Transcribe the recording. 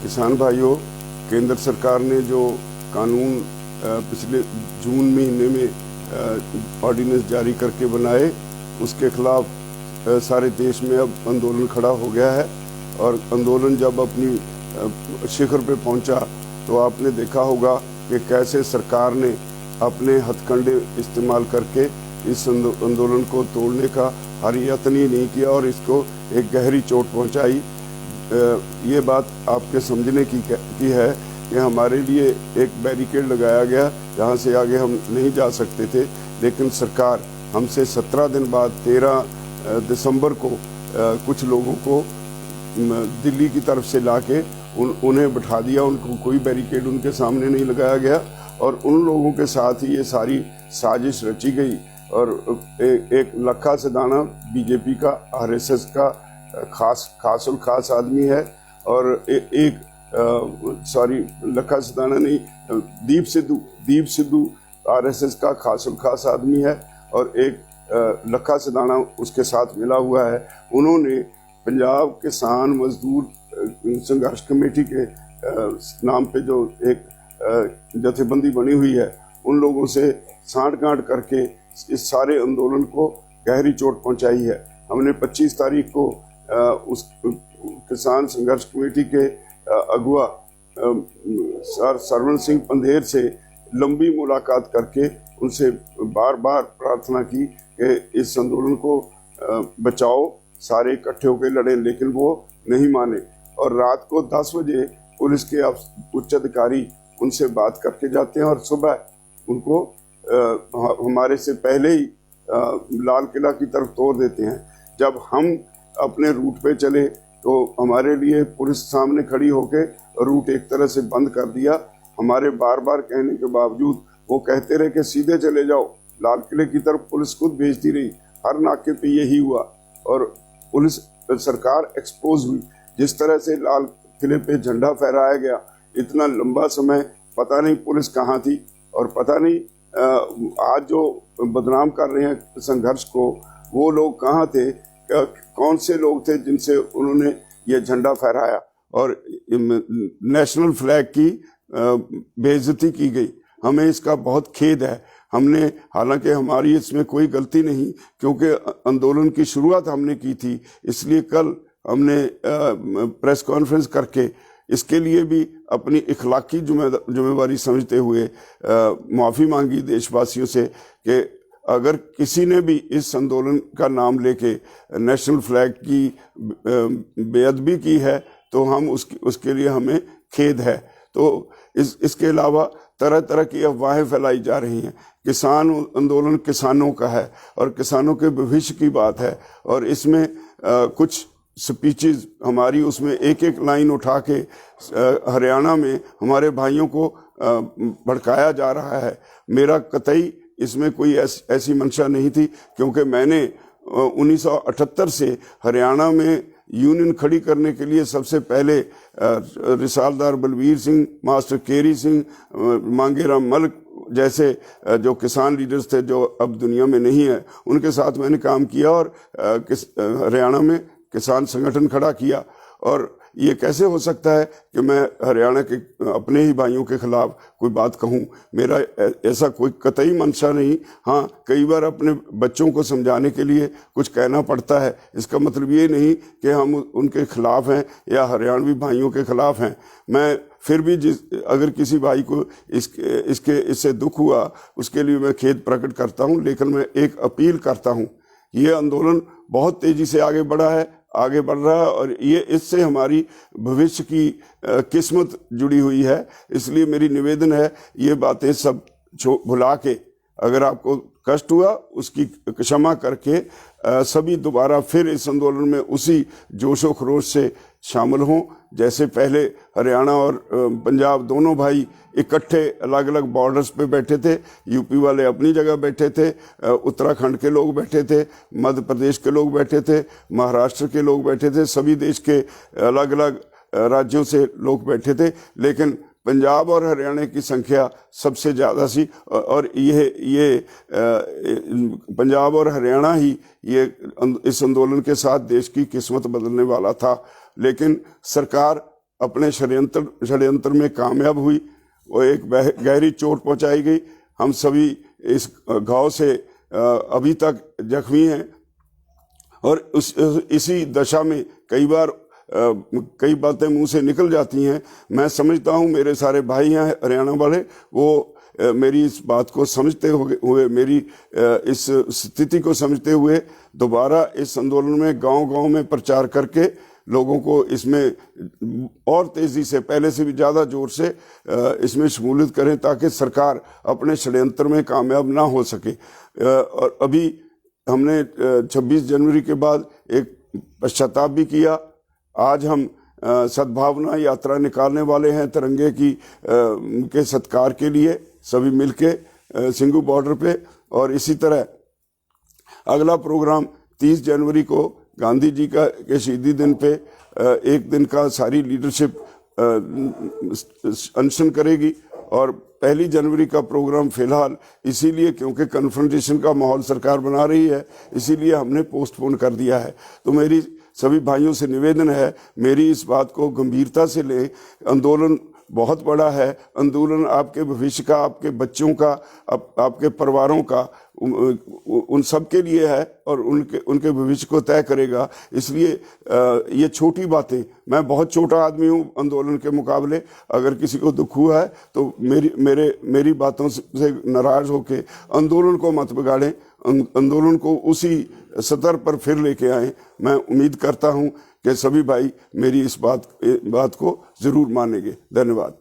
किसान भाइयों, केंद्र सरकार ने जो कानून पिछले जून महीने में ऑर्डिनेंस जारी करके बनाए, उसके खिलाफ सारे देश में अब आंदोलन खड़ा हो गया है। और आंदोलन जब अपनी शिखर पे पहुंचा तो आपने देखा होगा कि कैसे सरकार ने अपने हथकंडे इस्तेमाल करके इस आंदोलन को तोड़ने का हर यत्न ही नहीं किया और इसको एक गहरी चोट पहुंचाई। ये बात आपके समझने की है कि हमारे लिए एक बैरिकेड लगाया गया, जहाँ से आगे हम नहीं जा सकते थे, लेकिन सरकार हमसे 17 दिन बाद 13 दिसंबर को कुछ लोगों को दिल्ली की तरफ से लाके उन्हें बिठा दिया। उनको कोई बैरिकेड उनके सामने नहीं लगाया गया और उन लोगों के साथ ही ये सारी साजिश रची गई। और एक लखा सिधाना बीजेपी का, आरएसएस का खास आदमी है और लखा सिधाना नहीं, दीप सिद्धू आरएसएस का खास आदमी है और एक लखा सिधाना उसके साथ मिला हुआ है। उन्होंने पंजाब किसान मजदूर संघर्ष कमेटी के नाम पे जो एक जथेबंदी बनी हुई है, उन लोगों से सांठ-गांठ करके इस सारे आंदोलन को गहरी चोट पहुंचाई है। हमने 25 तारीख को उस किसान संघर्ष कमेटी के अगुआ सरवण सिंह पंधेर से लंबी मुलाकात करके उनसे बार बार प्रार्थना की कि इस आंदोलन को बचाओ, सारे इकट्ठे होकर लड़े, लेकिन वो नहीं माने। और रात को 10 बजे पुलिस के उच्च अधिकारी उनसे बात करके जाते हैं और सुबह उनको हमारे से पहले ही लाल किला की तरफ तोड़ देते हैं। जब हम अपने रूट पे चले तो हमारे लिए पुलिस सामने खड़ी होके रूट एक तरह से बंद कर दिया। हमारे बार बार कहने के बावजूद वो कहते रहे कि सीधे चले जाओ। लाल किले की तरफ पुलिस खुद भेजती रही, हर नाके पे यही हुआ और पुलिस सरकार एक्सपोज हुई। जिस तरह से लाल किले पे झंडा फहराया गया, इतना लंबा समय पता नहीं पुलिस कहाँ थी और पता नहीं आज जो बदनाम कर रहे हैं संघर्ष को, वो लोग कहाँ थे, कौन से लोग थे जिनसे उन्होंने ये झंडा फहराया और नेशनल फ्लैग की बेइज्जती की गई। हमें इसका बहुत खेद है। हमने, हालांकि हमारी इसमें कोई गलती नहीं, क्योंकि आंदोलन की शुरुआत हमने की थी, इसलिए कल हमने प्रेस कॉन्फ्रेंस करके इसके लिए भी अपनी इखलाकी जिम्मेवारी समझते हुए माफ़ी मांगी देशवासियों से कि अगर किसी ने भी इस आंदोलन का नाम लेके नेशनल फ्लैग की बेअदबी की है तो हम उसके लिए हमें खेद है। तो इसके अलावा तरह तरह की अफवाहें फैलाई जा रही हैं। किसान आंदोलन किसानों का है और किसानों के भविष्य की बात है और इसमें कुछ स्पीचेस हमारी, उसमें एक एक लाइन उठा के हरियाणा में हमारे भाइयों को भड़काया जा रहा है। मेरा कतई इसमें कोई ऐसी मंशा नहीं थी, क्योंकि मैंने 1978 से हरियाणा में यूनियन खड़ी करने के लिए सबसे पहले रिसालदार बलवीर सिंह, मास्टर केरी सिंह, मांगेराम मलिक जैसे जो किसान लीडर्स थे जो अब दुनिया में नहीं है, उनके साथ मैंने काम किया और हरियाणा में किसान संगठन खड़ा किया। और ये कैसे हो सकता है कि मैं हरियाणा के अपने ही भाइयों के खिलाफ कोई बात कहूँ? मेरा ऐसा कोई कतई मंशा नहीं। हाँ, कई बार अपने बच्चों को समझाने के लिए कुछ कहना पड़ता है। इसका मतलब ये नहीं कि हम उनके खिलाफ हैं या हरियाणवी भाइयों के खिलाफ हैं। मैं फिर भी अगर किसी भाई को इससे दुख हुआ, उसके लिए मैं खेद प्रकट करता हूँ, लेकिन मैं एक अपील करता हूँ। ये आंदोलन बहुत तेजी से आगे बढ़ रहा है और ये इससे हमारी भविष्य की किस्मत जुड़ी हुई है। इसलिए मेरी निवेदन है, ये बातें सब भुला के, अगर आपको कष्ट हुआ उसकी क्षमा करके सभी दोबारा फिर इस आंदोलन में उसी जोशो खरोश से शामिल हों जैसे पहले हरियाणा और पंजाब दोनों भाई इकट्ठे अलग अलग बॉर्डर्स पे बैठे थे। यूपी वाले अपनी जगह बैठे थे, उत्तराखंड के लोग बैठे थे, मध्य प्रदेश के लोग बैठे थे, महाराष्ट्र के लोग बैठे थे, सभी देश के अलग अलग राज्यों से लोग बैठे थे, लेकिन पंजाब और हरियाणा की संख्या सबसे ज़्यादा सी और ये पंजाब और हरियाणा ही इस आंदोलन के साथ देश की किस्मत बदलने वाला था। लेकिन सरकार अपने षड्यंत्र में कामयाब हुई। वो एक गहरी चोट पहुंचाई गई। हम सभी इस घाव से अभी तक जख्मी हैं और इसी दशा में कई बार कई बातें मुंह से निकल जाती हैं। मैं समझता हूं मेरे सारे भाई हैं हरियाणा वाले, वो मेरी इस बात को समझते हुए मेरी इस स्थिति को समझते हुए दोबारा इस आंदोलन में गांव-गांव में प्रचार करके लोगों को इसमें और तेजी से, पहले से भी ज़्यादा जोर से इसमें शमूलियत करें ताकि सरकार अपने षड्यंत्र में कामयाब ना हो सके। और अभी हमने 26 जनवरी के बाद एक पश्चाताप भी किया। आज हम सद्भावना यात्रा निकालने वाले हैं तिरंगे की के सत्कार के लिए सभी मिलके सिंघू बॉर्डर पे। और इसी तरह अगला प्रोग्राम 30 जनवरी को गांधी जी के शहीदी दिन पे एक दिन का सारी लीडरशिप अनशन करेगी। और 1 जनवरी का प्रोग्राम फिलहाल इसीलिए क्योंकि कन्फ्रंटेशन का माहौल सरकार बना रही है, इसीलिए हमने पोस्टपोन कर दिया है। तो मेरी सभी भाइयों से निवेदन है, मेरी इस बात को गंभीरता से लें। आंदोलन बहुत बड़ा है, आंदोलन आपके भविष्य का, आपके बच्चों का, आपके परिवारों का, उन सब के लिए है और उनके भविष्य को तय करेगा। इसलिए ये छोटी बातें, मैं बहुत छोटा आदमी हूँ आंदोलन के मुकाबले। अगर किसी को दुख हुआ है तो मेरी बातों से नाराज होके आंदोलन को मत बिगाड़ें, आंदोलन को उसी सतर पर फिर लेके आए। मैं उम्मीद करता हूँ कि सभी भाई मेरी इस बात को जरूर मानेंगे। धन्यवाद।